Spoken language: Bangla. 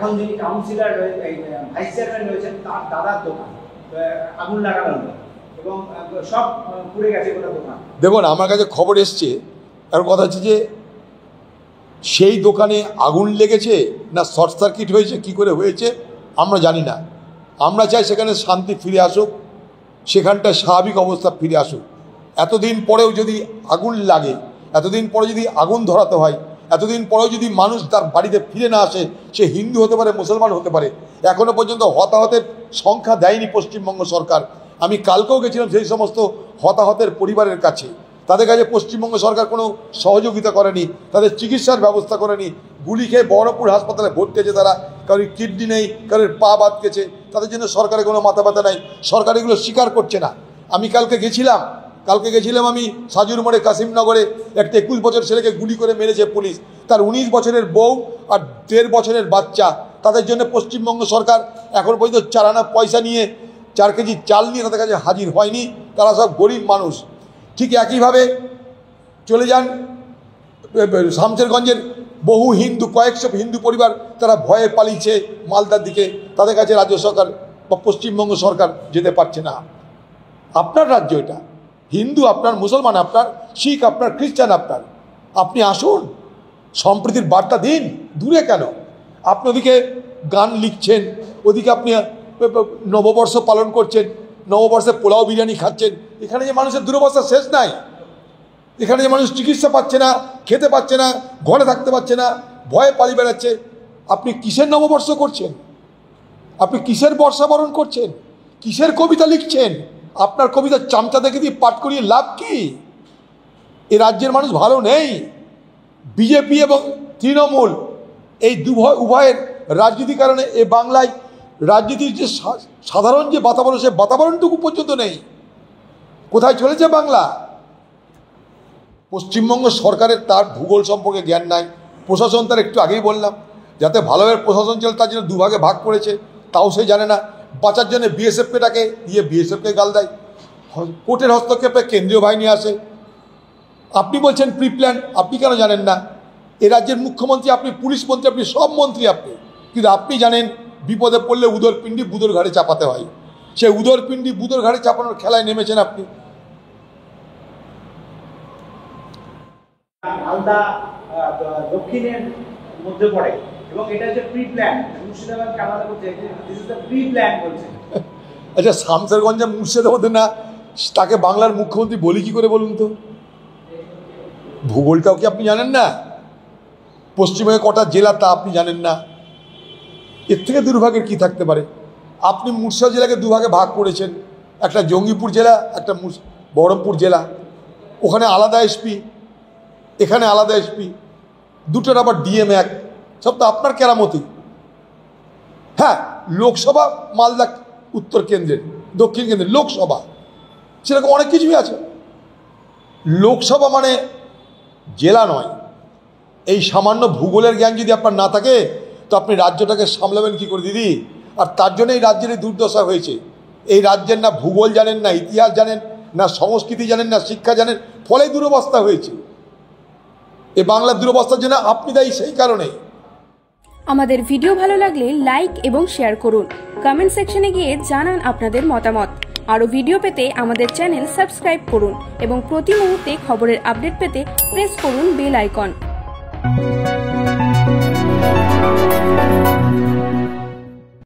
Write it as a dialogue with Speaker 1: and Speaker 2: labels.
Speaker 1: এখন যিনি কাউন্সিলর ভাইস চেয়ারম্যান রয়েছেন তার দাদার দোকান আগুন লাগানো হলো এবং সব পুড়ে গেছে গোটা দোকান।
Speaker 2: দেখুন, আমার কাছে খবর এসছে, আর কথা হচ্ছে যে সেই দোকানে আগুন লেগেছে না শর্ট সার্কিট হয়েছে, কি করে হয়েছে আমরা জানি না। আমরা চাই সেখানে শান্তি ফিরে আসুক, সেখানটা স্বাভাবিক অবস্থা ফিরে আসুক। এতদিন পরেও যদি আগুন লাগে, এতদিন পরে যদি আগুন ধরাতে হয়, এতদিন পরেও যদি মানুষ তার বাড়িতে ফিরে না আসে, সে হিন্দু হতে পারে, মুসলমান হতে পারে, এখনও পর্যন্ত হতাহতের সংখ্যা দেয়নি পশ্চিমবঙ্গ সরকার। আমি কালকেও গেছিলাম সেই সমস্ত হতাহতের পরিবারের কাছে, তাদের কাছে পশ্চিমবঙ্গ সরকার কোনো সহযোগিতা করেনি, তাদের চিকিৎসার ব্যবস্থা করেনি। গুলি খেয়ে বহরমপুর হাসপাতালে ভর্তি আছে তারা, কারোর কিডনি নেই, কারোর পা বাদ গেছে, তাদের জন্য সরকারের কোনো মাথা ব্যথা নাই। সরকার এগুলো স্বীকার করছে না। আমি কালকে গেছিলাম আমি সাজুর মোড়ে কাশিমনগরে একটা 21 বছর ছেলেকে গুলি করে মেরেছে পুলিশ, তার 19 বছরের বউ আর 1.5 বছরের বাচ্চা। তাদের জন্য পশ্চিমবঙ্গ সরকার এখন পর্যন্ত 4 আনা পয়সা নিয়ে, 4 কেজি চাল নিয়ে তাদের কাছে হাজির হয়নি। তারা সব গরিব মানুষ। ঠিক একইভাবে চলে যান শামশেরগঞ্জের বহু হিন্দু, কয়েকশো হিন্দু পরিবার, তারা ভয়ে পালিয়েছে মালদার দিকে, তাদের কাছে রাজ্য সরকার বা পশ্চিমবঙ্গ সরকার যেতে পারছে না। আপনার রাজ্য এটা, হিন্দু আপনার, মুসলমান আপনার, শিখ আপনার, খ্রিস্টান আপনার। আপনি আসুন, সম্প্রীতির বার্তা দিন, দূরে কেন? আপনি ওদিকে গান লিখছেন, ওদিকে আপনি নববর্ষ পালন করছেন, নববর্ষে পোলাও বিরিয়ানি খাচ্ছেন। এখানে যে মানুষের দুরবস্থা শেষ নাই, এখানে যে মানুষ চিকিৎসা পাচ্ছে না, খেতে পাচ্ছে না, ঘরে থাকতে পারছে না, ভয়ে পালিয়ে বেড়াচ্ছে। আপনি কিসের নববর্ষ করছেন? আপনি কিসের বর্ষাবরণ করছেন? কিসের কবিতা লিখছেন? আপনার কবিতা চামচা দেখে দিয়ে পাঠ করিয়ে লাভ কি? এ রাজ্যের মানুষ ভালো নেই। বিজেপি এবং তৃণমূল এই উভয়ের রাজনীতির কারণে এ বাংলায় রাজনীতির যে সাধারণ যে বাতাবরণ, সে বাতাবরণটুকু পর্যন্ত নেই। কোথায় চলেছে বাংলা? পশ্চিমবঙ্গ সরকারের তার ভূগোল সম্পর্কে জ্ঞান নাই। প্রশাসন তার একটু আগেই বললাম, যাতে ভালোভাবে প্রশাসন চলে তার জন্য দুভাগে ভাগ করেছে, তাও সে জানে না। বাঁচার জন্য বিএসএফকে ডাকে, দিয়ে বিএসএফকে গাল দেয়। কোর্টের হস্তক্ষেপে কেন্দ্রীয় বাহিনী আসে। আপনি বলছেন প্রি প্ল্যান, আপনি কেন জানেন না? এ রাজ্যের মুখ্যমন্ত্রী আপনি, পুলিশ মন্ত্রী আপনি, সব মন্ত্রী আপনি, কিন্তু আপনি জানেন বিপদে পড়লে উদর পিণ্ডি বুদোর ঘাড়ে চাপাতে হয়। সে উদর পিণ্ডি বুদোর ঘাড়ে চাপানোর খেলায় নেমেছেন আপনি।
Speaker 1: মালদা দক্ষিণের মধ্যে পড়ে এবং এটা হচ্ছে প্রি প্ল্যান। মুর্শিদাবাদকে আলাদা করছে, this is the pre plan বলছে।
Speaker 2: আচ্ছা, শামশেরগঞ্জে মুর্শিদাবাদে না, তাকে বাংলার মুখ্যমন্ত্রী বলি কি করে বলুন তো? ভূগোলটাও কি আপনি জানেন না? পশ্চিমবঙ্গে কটা জেলা তা আপনি জানেন না? এর থেকে দুর্ভাগ্যের কি থাকতে পারে? আপনি মুর্শিদাবাদ জেলাকে দুভাগে ভাগ করেছেন, একটা জঙ্গিপুর জেলা, একটা বহরমপুর জেলা। ওখানে আলাদা এসপি, এখানে আলাদা এসপি, দুটোর আবার ডিএম এক। সব তো আপনার কেরামতি। হ্যাঁ, লোকসভা মালদা উত্তর কেন্দ্রের, দক্ষিণ কেন্দ্রের লোকসভা, সেরকম অনেক কিছুই আছে। লোকসভা মানে জেলা নয়। এই সামান্য ভূগোলের জ্ঞান যদি আপনার না থাকে, তো আপনি রাজ্যটাকে সামলাবেন কি করে দিদি? আর তার জন্য এই রাজ্যের এই দুর্দশা হয়েছে। এই রাজ্যের না ভূগোল জানেন, না ইতিহাস জানেন, না সংস্কৃতি জানেন, না শিক্ষা জানেন, ফলে দুরবস্থা হয়েছে। এই বাংলার দুরবস্থার জন্য আপনি দায়ী। সেই কারণেই
Speaker 3: আমাদের ভিডিও ভালো লাগলে লাইক এবং শেয়ার করুন। কমেন্ট সেকশনে গিয়ে জানান আপনাদের মতামত। আরও ভিডিও পেতে আমাদের চ্যানেল সাবস্ক্রাইব করুন এবং প্রতি মুহূর্তে খবরের আপডেট পেতে প্রেস করুন বেল আইকন।